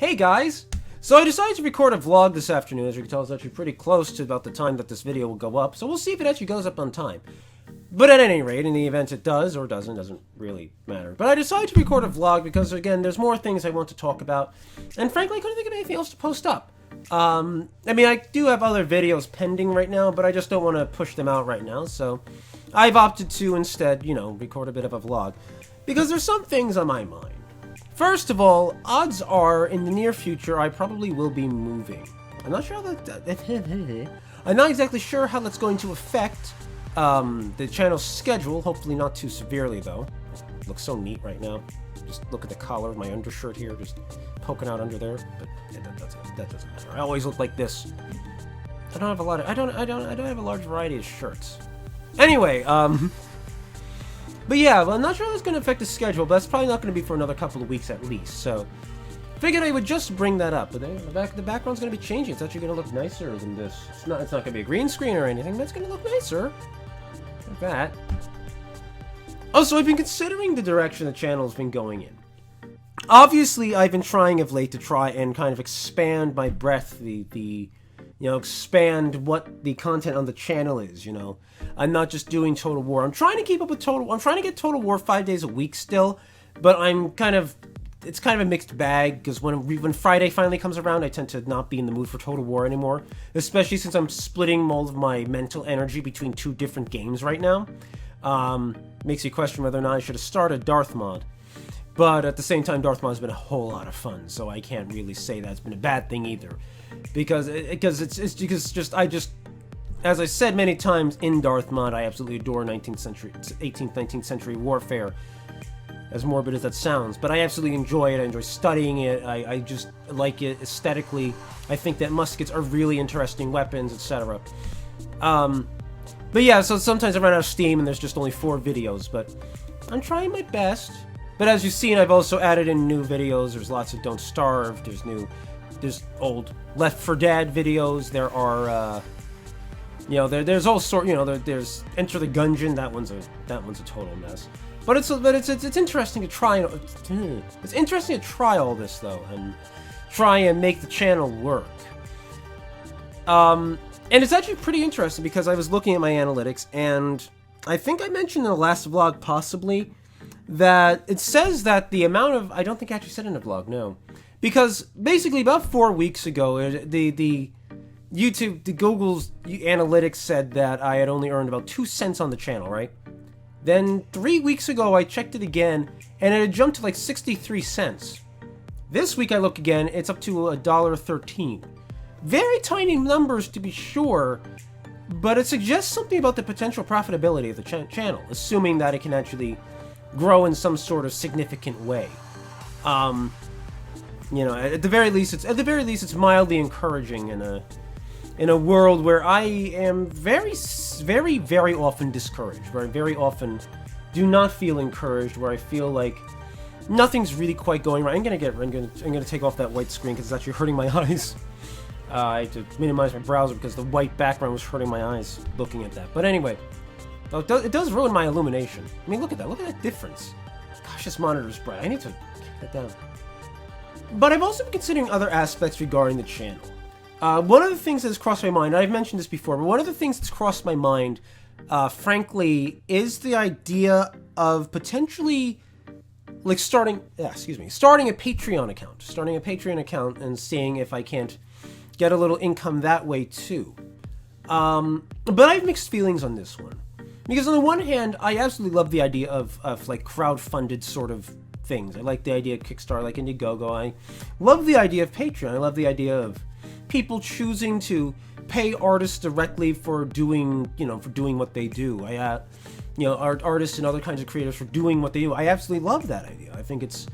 Hey guys! So I decided to record a vlog this afternoon. As you can tell, it's actually pretty close to about the time that this video will go up, so we'll see if it actually goes up on time. But at any rate, in the event it does or doesn't really matter. But I decided to record a vlog because, again, there's more things I want to talk about, and frankly, I couldn't think of anything else to post up. I mean, I do have other videos pending right now, but I just don't want to push them out right now, so I've opted to instead, record a bit of a vlog. Because there's some things on my mind. First of all, odds are, in the near future, I probably will be moving. I'm not sure how that... I'm not exactly sure how that's going to affect the channel's schedule. Hopefully not too severely, though. It looks so neat right now. Just look at the collar of my undershirt here, just poking out under there. But that doesn't matter. I always look like this. I don't have a lot of... I don't have a large variety of shirts. Anyway, but yeah, well, I'm not sure how that's going to affect the schedule, but that's probably not going to be for another couple of weeks at least, so figured I would just bring that up. But the background's going to be changing. It's actually going to look nicer than this. It's not going to be a green screen or anything, but it's going to look nicer. Like that. Also, I've been considering the direction the channel's been going in. Obviously, I've been trying of late to try and kind of expand my breadth, expand what the content on the channel is, I'm not just doing Total War. I'm trying to keep up with I'm trying to get Total War 5 days a week still, but it's kind of a mixed bag, because when Friday finally comes around, I tend to not be in the mood for Total War anymore, especially since I'm splitting all of my mental energy between two different games right now. Makes you question whether or not I should have started Darth Mod. But at the same time, Darth Mod has been a whole lot of fun, so I can't really say that's been a bad thing either. Because as I said many times in Darth Mod, I absolutely adore 18th, 19th century warfare, as morbid as that sounds. But I absolutely enjoy it. I enjoy studying it. I just like it aesthetically. I think that muskets are really interesting weapons, etc. But yeah, so sometimes I run out of steam and there's just only 4 videos, but I'm trying my best. But as you've seen, I've also added in new videos. There's lots of Don't Starve. There's old Left 4 Dead videos. There are, there's all sort. There's Enter the Gungeon. That one's a total mess. But it's interesting to try. It's interesting to try all this though, and try and make the channel work. And it's actually pretty interesting because I was looking at my analytics, and I think I mentioned in the last vlog possibly that it says that the amount of... I don't think I actually said in the vlog, no. Because basically about 4 weeks ago, the Google's analytics said that I had only earned about 2 cents on the channel, right? Then 3 weeks ago, I checked it again, and it had jumped to like 63 cents. This week I look again, it's up to $1.13. Very tiny numbers to be sure, but it suggests something about the potential profitability of the channel, assuming that it can actually grow in some sort of significant way. At the very least, it's mildly encouraging in a world where I am very, very, very often discouraged, where I very often do not feel encouraged, where I feel like nothing's really quite going right. I'm gonna take off that white screen because it's actually hurting my eyes. I had to minimize my browser because the white background was hurting my eyes looking at that. But anyway. It does ruin my illumination. I mean, look at that. Look at that difference. Gosh, this monitor's bright. I need to get that down. But I've also been considering other aspects regarding the channel. One of the things that's crossed my mind, I've mentioned this before, but one of the things that's crossed my mind, frankly, is the idea of potentially, like, starting a Patreon account. Starting a Patreon account and seeing if I can't get a little income that way, too. But I have mixed feelings on this one. Because on the one hand, I absolutely love the idea of like crowd-funded sort of things. I like the idea of Kickstarter, like Indiegogo. I love the idea of Patreon. I love the idea of people choosing to pay artists directly for doing what they do. Artists and other kinds of creators for doing what they do. I absolutely love that idea. I think it's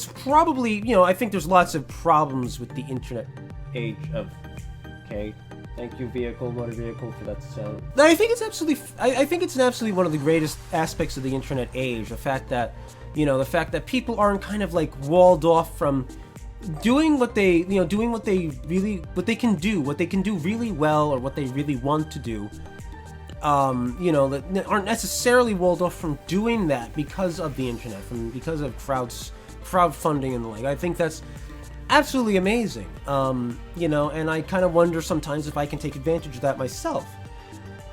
probably, I think there's lots of problems with the internet age of, okay. Thank you, motor vehicle, for that sound. I think it's absolutely one of the greatest aspects of the internet age. The fact that, people aren't kind of like walled off from doing what they can do really well, or what they really want to do. That aren't necessarily walled off from doing that because of the internet, because of crowdfunding and the like. I think that's absolutely amazing. And I kind of wonder sometimes if I can take advantage of that myself.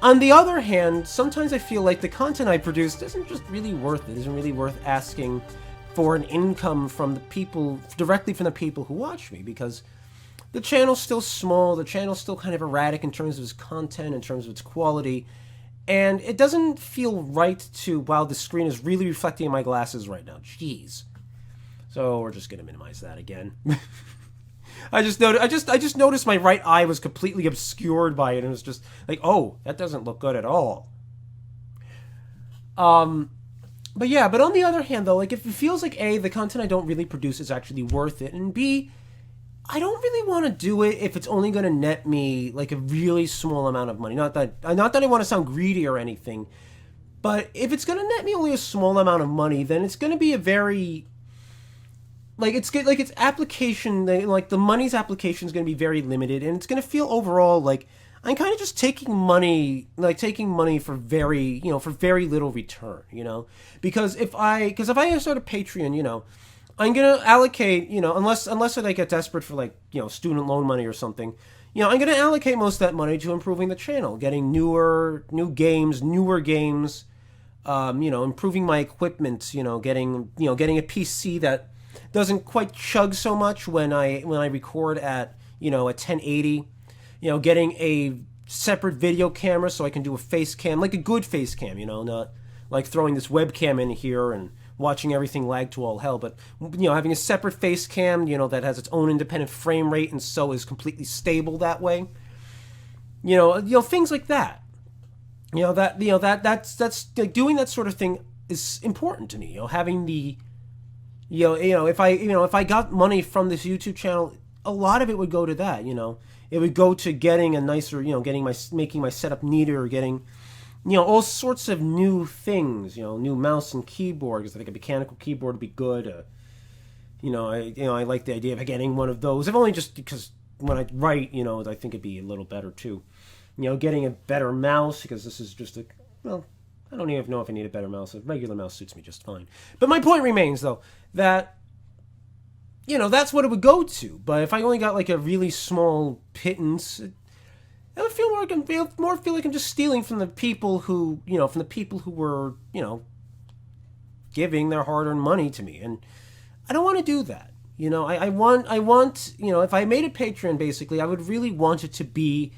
On the other hand, sometimes I feel like the content I produce isn't just really worth it. Isn't really worth asking for an income from the people, directly from the people who watch me, because the channel's still small, the channel's still kind of erratic in terms of its content, in terms of its quality, and it doesn't feel right to, wow, the screen is really reflecting in my glasses right now. Jeez. So we're just gonna minimize that again. I just noticed my right eye was completely obscured by it, and it was just like, oh, that doesn't look good at all. But on the other hand, though, like, if it feels like A, the content I don't really produce is actually worth it, and B, I don't really want to do it if it's only going to net me like a really small amount of money. Not that I want to sound greedy or anything, but if it's going to net me only a small amount of money, then it's going to be a very its application, like the money's application is going to be very limited, and it's going to feel overall like I'm kind of just taking money for very little return, because if I start a Patreon, I'm going to allocate, unless I get desperate for student loan money or something, I'm going to allocate most of that money to improving the channel, getting newer games, improving my equipment, getting a PC that doesn't quite chug so much when I record at 1080, getting a separate video camera so I can do a face cam, like a good face cam, not like throwing this webcam in here and watching everything lag to all hell, but having a separate face cam, that has its own independent frame rate and so is completely stable that way. Things like that. That's like, doing that sort of thing is important to me. Having the if I got money from this YouTube channel, a lot of it would go to that, It would go to getting a nicer, making my setup neater, getting, all sorts of new things, new mouse and keyboard, because I think a mechanical keyboard would be good. I like the idea of getting one of those, if only just because when I write, I think it'd be a little better too. Getting a better mouse, because this is just I don't even know if I need a better mouse. A regular mouse suits me just fine. But my point remains, though, that, that's what it would go to. But if I only got, like, a really small pittance, it would feel like I'm just stealing from the people who, were, giving their hard-earned money to me. And I don't want to do that. I want, if I made a Patreon, basically, I would really want it to be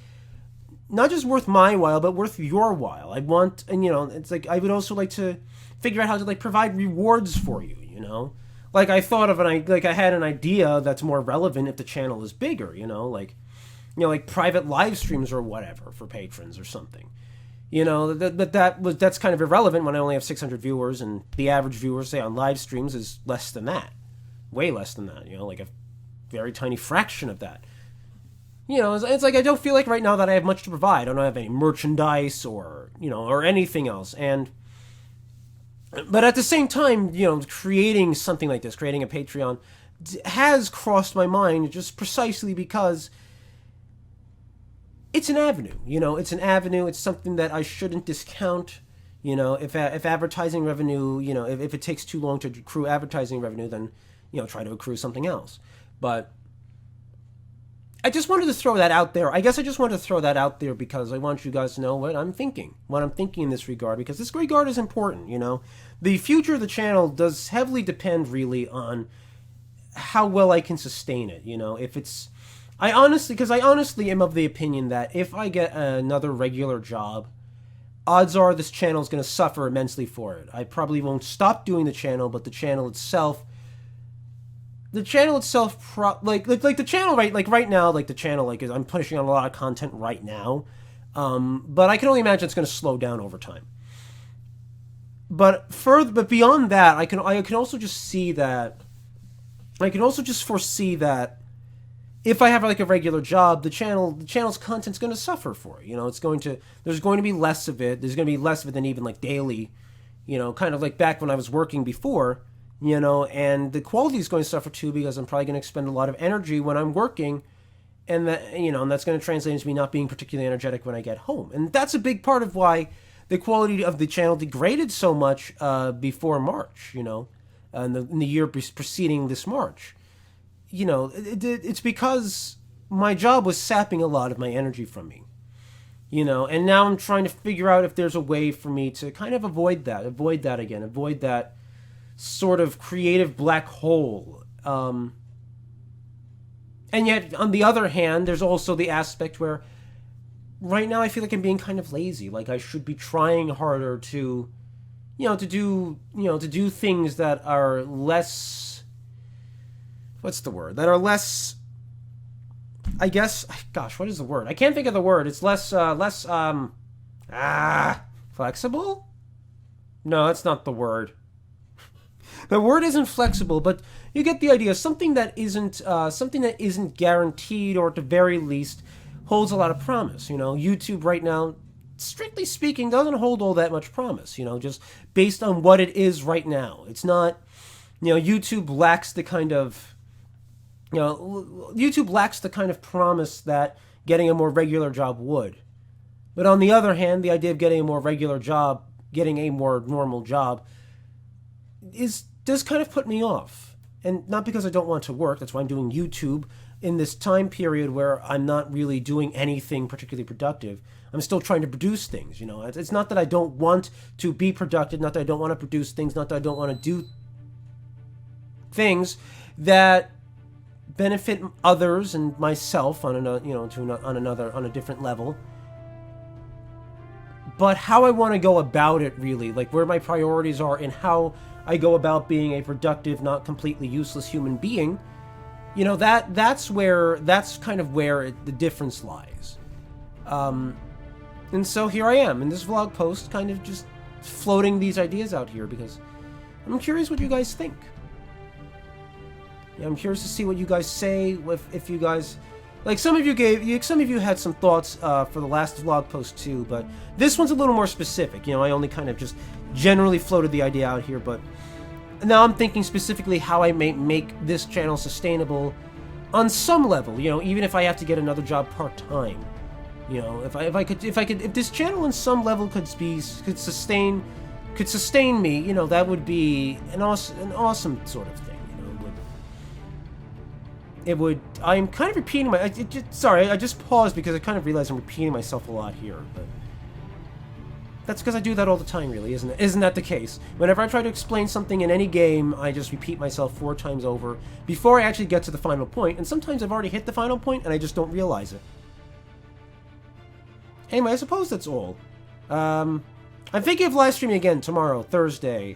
not just worth my while, but worth your while. I want, and it's like, I would also like to figure out how to provide rewards for you, Like I thought of I had an idea that's more relevant if the channel is bigger, like private live streams or whatever for patrons or something. That's kind of irrelevant when I only have 600 viewers and the average viewer, say, on live streams is less than that. Way less than that, like a very tiny fraction of that. It's like I don't feel like right now that I have much to provide. I don't have any merchandise or anything else. But at the same time, creating something like this, creating a Patreon, has crossed my mind just precisely because it's an avenue. It's an avenue. It's something that I shouldn't discount. If advertising revenue, if it takes too long to accrue advertising revenue, then, try to accrue something else. But I just wanted to throw that out there. I guess I just wanted to throw that out there because I want you guys to know what I'm thinking in this regard, because this regard is important, The future of the channel does heavily depend really on how well I can sustain it, If it's... I honestly am of the opinion that if I get another regular job, odds are this channel is going to suffer immensely for it. I probably won't stop doing the channel, but the channel itself, right now, I'm pushing on a lot of content right now, but I can only imagine it's going to slow down over time. But beyond that, I can also just see that, I can also just foresee that if I have a regular job, the channel's content's going to suffer for it. There's going to be less of it. There's going to be less of it than even daily, kind of like back when I was working before. And the quality is going to suffer too, because I'm probably going to expend a lot of energy when I'm working, and and that's going to translate into me not being particularly energetic when I get home. And that's a big part of why the quality of the channel degraded so much before March, in the year preceding this March. it's because my job was sapping a lot of my energy from me. And now I'm trying to figure out if there's a way for me to kind of avoid that again, avoid that sort of creative black hole. And yet, on the other hand, there's also the aspect where right now I feel like I'm being kind of lazy. Like I should be trying harder to do things that are less, what's the word? That are less, I guess, gosh, what is the word? I can't think of the word. It's less flexible? No, that's not the word. The word isn't flexible, but you get the idea. Something that isn't guaranteed, or at the very least holds a lot of promise. YouTube right now, strictly speaking, doesn't hold all that much promise. Just based on what it is right now. It's not. YouTube lacks the kind of. YouTube lacks the kind of promise that getting a more regular job would. But on the other hand, the idea of getting a more regular job, getting a more normal job, does kind of put me off. And not because I don't want to work, that's why I'm doing YouTube in this time period where I'm not really doing anything particularly productive. I'm still trying to produce things, It's not that I don't want to be productive, not that I don't want to produce things, not that I don't want to do things that benefit others and myself on a different level. But how I want to go about it, really, like where my priorities are and how I go about being a productive, not completely useless human being, that's kind of where the difference lies. And so here I am in this vlog post, kind of just floating these ideas out here because I'm curious what you guys think. I'm curious to see what you guys say. If you guys, like some of you had some thoughts for the last vlog post too, but this one's a little more specific. I only kind of just generally floated the idea out here, but now I'm thinking specifically how I may make this channel sustainable on some level. Even if I have to get another job part-time. If this channel on some level could sustain me, that would be an awesome sort of thing. I'm kind of repeating sorry, I just paused because I kind of realized I'm repeating myself a lot here, but that's because I do that all the time, really, isn't it? Isn't that the case? Whenever I try to explain something in any game, I just repeat myself 4 times over before I actually get to the final point, and sometimes I've already hit the final point and I just don't realize it. Anyway, I suppose that's all. I'm thinking of live streaming again tomorrow, Thursday.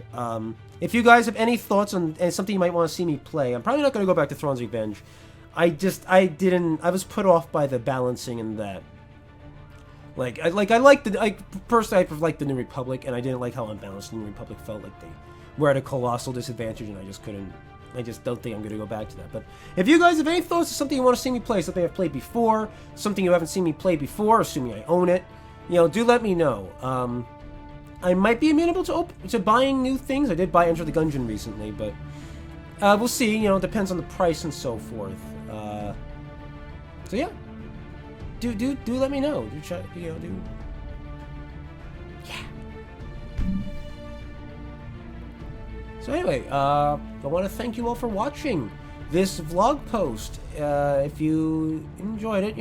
If you guys have any thoughts on something you might want to see me play, I'm probably not going to go back to Thrawn's Revenge. I was put off by the balancing and that. Personally, I liked the New Republic, and I didn't like how unbalanced the New Republic felt. Like they were at a colossal disadvantage, and I just don't think I'm going to go back to that. But if you guys have any thoughts on something you want to see me play, something I've played before, something you haven't seen me play before, assuming I own it, do let me know. I might be amenable to buying new things. I did buy Enter the Gungeon recently, but we'll see. It depends on the price and so forth. So yeah, do let me know. Yeah. So anyway, I want to thank you all for watching this vlog post. If you enjoyed it,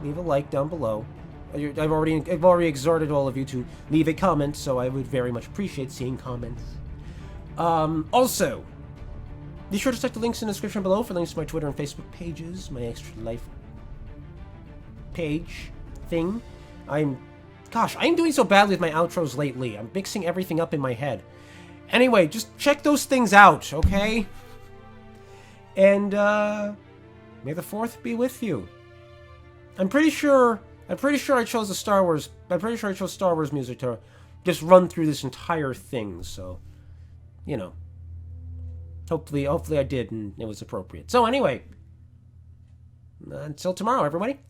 leave a like down below. I've already exhorted all of you to leave a comment, so I would very much appreciate seeing comments. Also, be sure to check the links in the description below for links to my Twitter and Facebook pages, my Extra Life page thing. I'm doing so badly with my outros lately. I'm mixing everything up in my head. Anyway, just check those things out, okay? And, may the 4th be with you. I'm pretty sure I chose Star Wars music to just run through this entire thing, so, hopefully I did and it was appropriate. So anyway, until tomorrow, everybody.